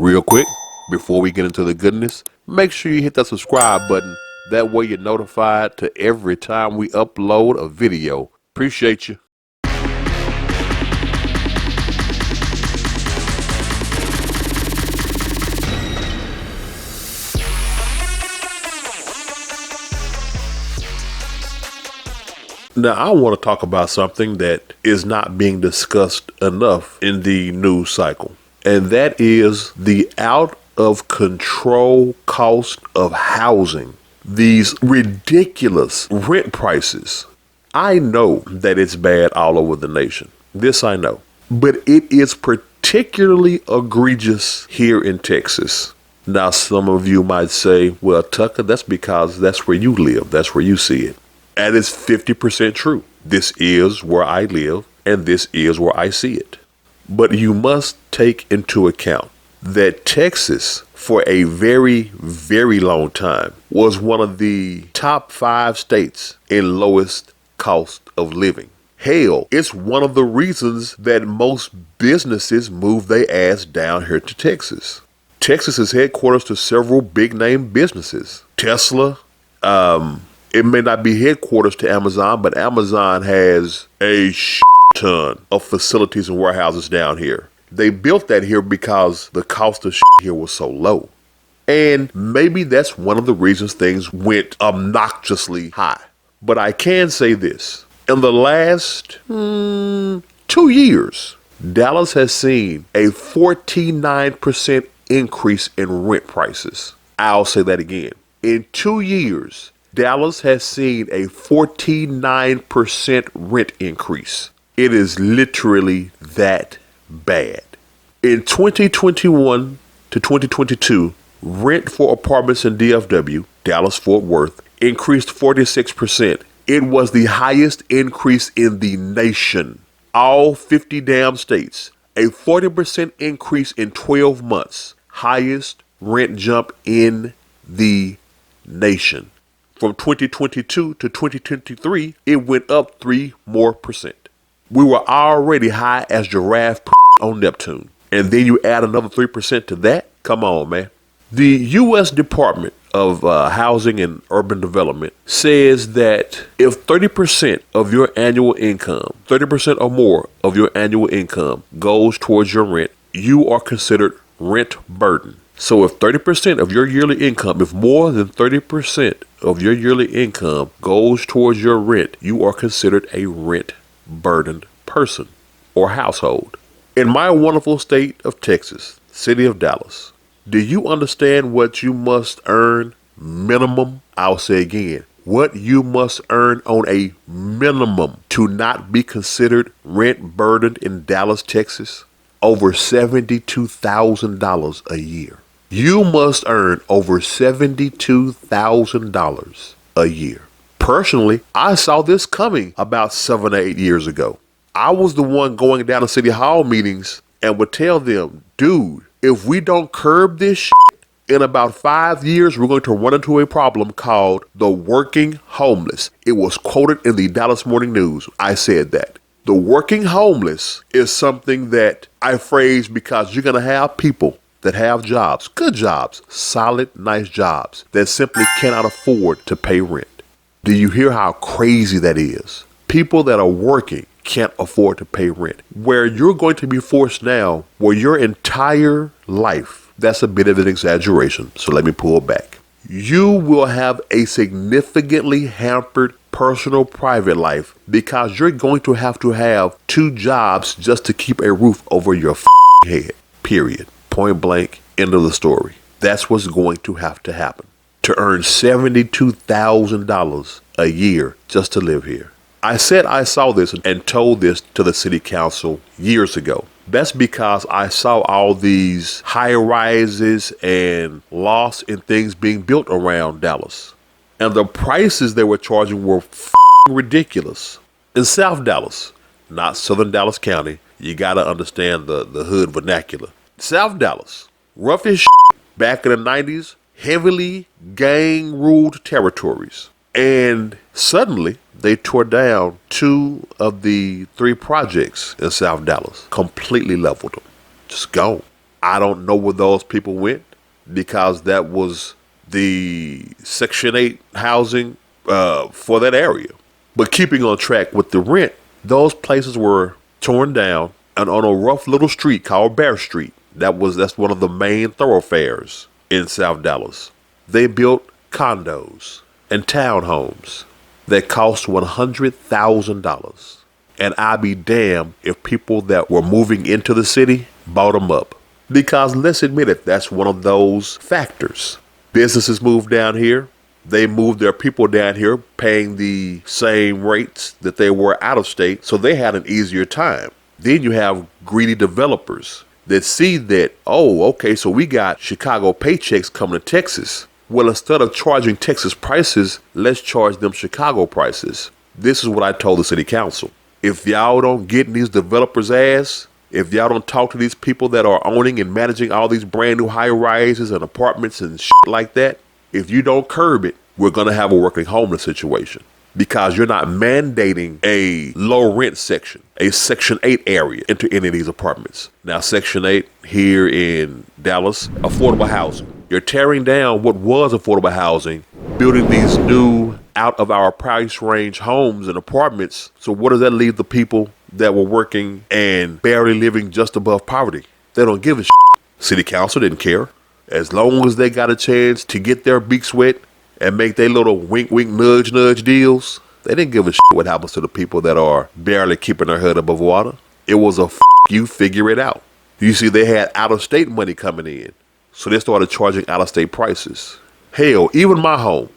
Real quick, before we get into the goodness, make sure you hit that subscribe button. That way you're notified to every time we upload a video. Appreciate you. Now, I want to talk about something that is not being discussed enough in the news cycle, and that is the out of control cost of housing. These ridiculous rent prices. I know that it's bad all over the nation. This I know. But it is particularly egregious here in Texas. Now, some of you might say, well, Tucker, that's because that's where you live. That's where you see it. That is 50% true. This is where I live, and this is where I see it. But you must take into account that Texas, for a very, very long time, was one of the top 5 states in lowest cost of living. Hell, it's one of the reasons that most businesses move their ass down here to Texas. Texas is headquarters to several big name businesses. Tesla, it may not be headquarters to Amazon, but Amazon has a ton of facilities and warehouses down here. They built that here because the cost of here was so low. And maybe that's one of the reasons things went obnoxiously high. But I can say this. In the last 2 years, Dallas has seen a 49% increase in rent prices. I'll say that again. In 2 years, Dallas has seen a 49% rent increase. It is literally that bad. In 2021 to 2022, rent for apartments in DFW, Dallas-Fort Worth, increased 46%. It was the highest increase in the nation. All 50 damn states. A 40% increase in 12 months. Highest rent jump in the nation. From 2022 to 2023, it went up 3 more %. We were already high as giraffe on Neptune. And then you add another 3% to that? Come on, man. The U.S. Department of Housing and Urban Development says that if 30% of your annual income, 30% or more of your annual income goes towards your rent, you are considered rent burden. So if 30% of your yearly income, if more than 30% of your yearly income goes towards your rent, you are considered a rent burdened person or household. In my wonderful state of Texas, city of Dallas, do you understand what you must earn minimum? I'll say again, what you must earn on a minimum to not be considered rent burdened in Dallas, Texas? Over $72,000 a year. You must earn over $72,000 a year. Personally, I saw this coming about 7 or 8 years ago. I was the one going down to city hall meetings and would tell them, dude, if we don't curb this in about 5 years, we're going to run into a problem called the working homeless. It was quoted in the Dallas Morning News. I said that. The working homeless is something that I phrase because you're going to have people that have jobs, good jobs, solid, nice jobs that simply cannot afford to pay rent. Do you hear how crazy that is? People that are working can't afford to pay rent. Where you're going to be forced now, where your entire life, that's a bit of an exaggeration, so let me pull back. You will have a significantly hampered personal private life because you're going to have 2 jobs just to keep a roof over your head, period. Point blank, end of the story. That's what's going to have to happen to earn $72,000 a year just to live here. I said I saw this and told this to the city council years ago. That's because I saw all these high rises and lofts and things being built around Dallas. And the prices they were charging were ridiculous. In South Dallas, not Southern Dallas County, you got to understand the hood vernacular. South Dallas, rough as back in the 90s, heavily gang-ruled territories. And suddenly, they tore down 2 of the 3 projects in South Dallas, completely leveled them. Just gone. I don't know where those people went because that was the Section 8 housing for that area. But keeping on track with the rent, those places were torn down and on a rough little street called Bear Street. That's one of the main thoroughfares in South Dallas. They built condos and townhomes that cost $100,000. And I'd be damned if people that were moving into the city bought them up. Because let's admit it, that's one of those factors. Businesses moved down here. They moved their people down here paying the same rates that they were out of state, so they had an easier time. Then you have greedy developers that see that, oh, okay, so we got Chicago paychecks coming to Texas. Well, instead of charging Texas prices, let's charge them Chicago prices. This is what I told the city council. If y'all don't get in these developers' ass, if y'all don't talk to these people that are owning and managing all these brand new high rises and apartments and shit like that, if you don't curb it, we're going to have a working homeless situation because you're not mandating a low rent section, a Section 8 area into any of these apartments. Now, Section 8 here in Dallas, affordable housing. You're tearing down what was affordable housing, building these new out of our price range homes and apartments. So what does that leave the people that were working and barely living just above poverty? They don't give a shit. City council didn't care. As long as they got a chance to get their beaks wet and make their little wink, wink, nudge, nudge deals, they didn't give a shit what happens to the people that are barely keeping their head above water. It was a you figure it out. You see, they had out-of-state money coming in. So they started charging out-of-state prices. Hell, even my home,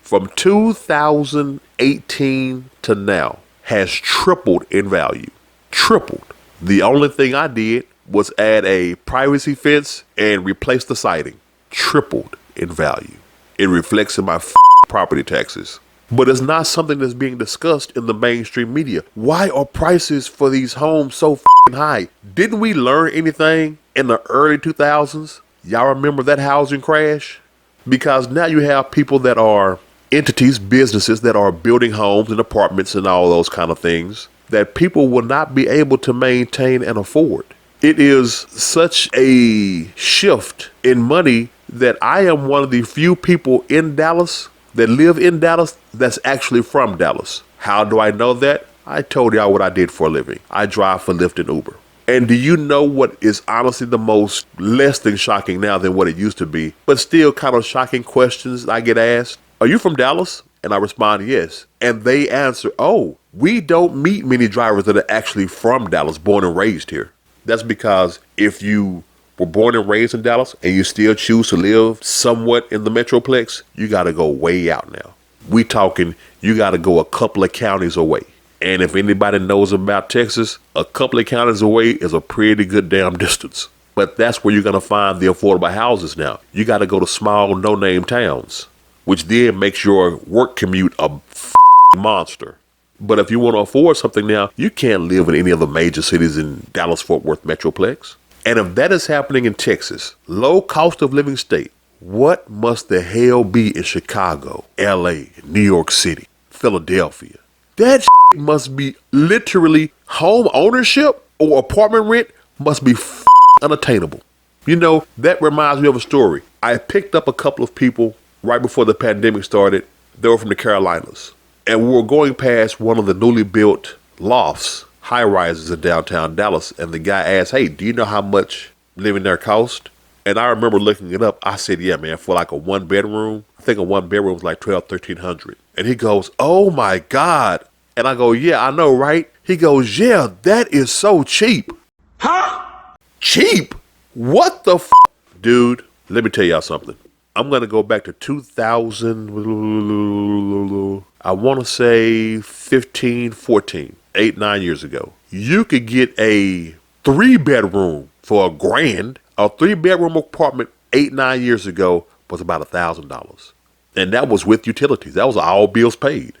from 2018 to now has tripled in value. Tripled. The only thing I did was add a privacy fence and replace the siding. Tripled in value. It reflects in my property taxes. But it's not something that's being discussed in the mainstream media. Why are prices for these homes so high? Didn't we learn anything in the early 2000s? Y'all remember that housing crash? Because now you have people that are entities, businesses that are building homes and apartments and all those kind of things that people will not be able to maintain and afford. It is such a shift in money that I am one of the few people in Dallas that live in Dallas that's actually from Dallas. How do I know that? I told y'all what I did for a living. I drive for Lyft and Uber. And do you know what is honestly the most less than shocking now than what it used to be, but still kind of shocking questions I get asked? Are you from Dallas? And I respond, yes. And they answer, oh, we don't meet many drivers that are actually from Dallas, born and raised here. That's because if you were born and raised in Dallas and you still choose to live somewhat in the Metroplex, you got to go way out now. We talking, you got to go a couple of counties away. And if anybody knows about Texas, a couple of counties away is a pretty good damn distance. But that's where you're going to find the affordable houses now. You got to go to small, no-name towns, which then makes your work commute a monster. But if you want to afford something now, you can't live in any of the major cities in Dallas-Fort Worth Metroplex. And if that is happening in Texas, low cost of living state, what must the hell be in Chicago, LA, New York City, Philadelphia? That must be literally home ownership or apartment rent must be unattainable. You know, that reminds me of a story. I picked up a couple of people right before the pandemic started. They were from the Carolinas. And we were going past one of the newly built lofts, high rises in downtown Dallas. And the guy asked, hey, do you know how much living there cost? And I remember looking it up. I said, yeah, man, for like a one bedroom, I think a one bedroom was like $1,200-1,300. And he goes, oh my God. And I go, yeah, I know, right? He goes, yeah, that is so cheap. Huh? Cheap? What the Dude, let me tell y'all something. I'm going to go back to 2000, I want to say 15, 14, 8, 9 years ago. You could get a 3-bedroom for $1,000. A 3-bedroom apartment 8, 9 years ago was about $1,000. And that was with utilities. That was all bills paid.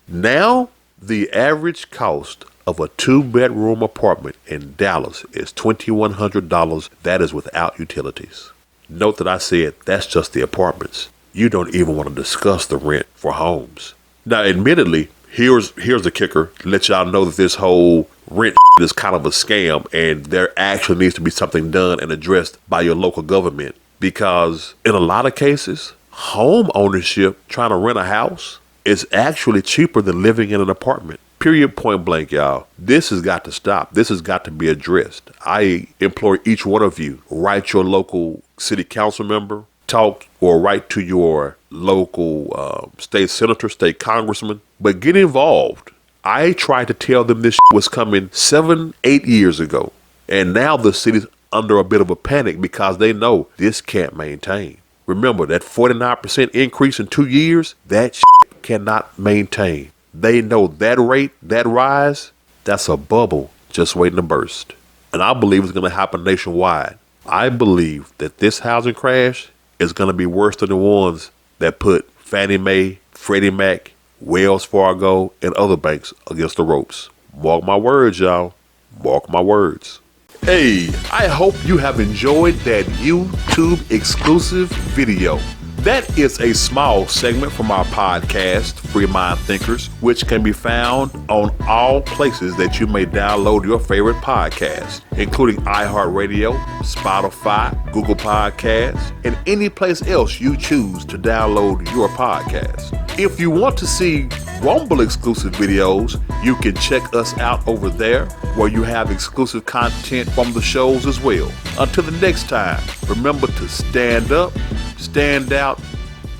Now, the average cost of a 2-bedroom apartment in Dallas is $2,100. That is without utilities. Note that I said that's just the apartments. You don't even want to discuss the rent for homes. Now, admittedly, here's the kicker. To let y'all know that this whole rent is kind of a scam, and there actually needs to be something done and addressed by your local government. Because in a lot of cases, home ownership, trying to rent a house, is actually cheaper than living in an apartment. Period, point blank, y'all. This has got to stop. This has got to be addressed. I implore each one of you, write your local city council member, talk or write to your local state senator, state congressman, but get involved. I tried to tell them this was coming 7-8 years ago, and now the city's under a bit of a panic because they know this can't maintain. Remember, that 49% increase in 2 years, that cannot maintain. They know that rate, that rise, that's a bubble just waiting to burst. And I believe it's going to happen nationwide. I believe that this housing crash is going to be worse than the ones that put Fannie Mae, Freddie Mac, Wells Fargo, and other banks against the ropes. Mark my words, y'all. Mark my words. Hey, I hope you have enjoyed that YouTube exclusive video. That is a small segment from our podcast, Free Mind Thinkers, which can be found on all places that you may download your favorite podcast, including iHeartRadio, Spotify, Google Podcasts, and any place else you choose to download your podcast. If you want to see Rumble exclusive videos, you can check us out over there, where you have exclusive content from the shows as well. Until the next time, remember to stand up, stand out,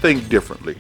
think differently.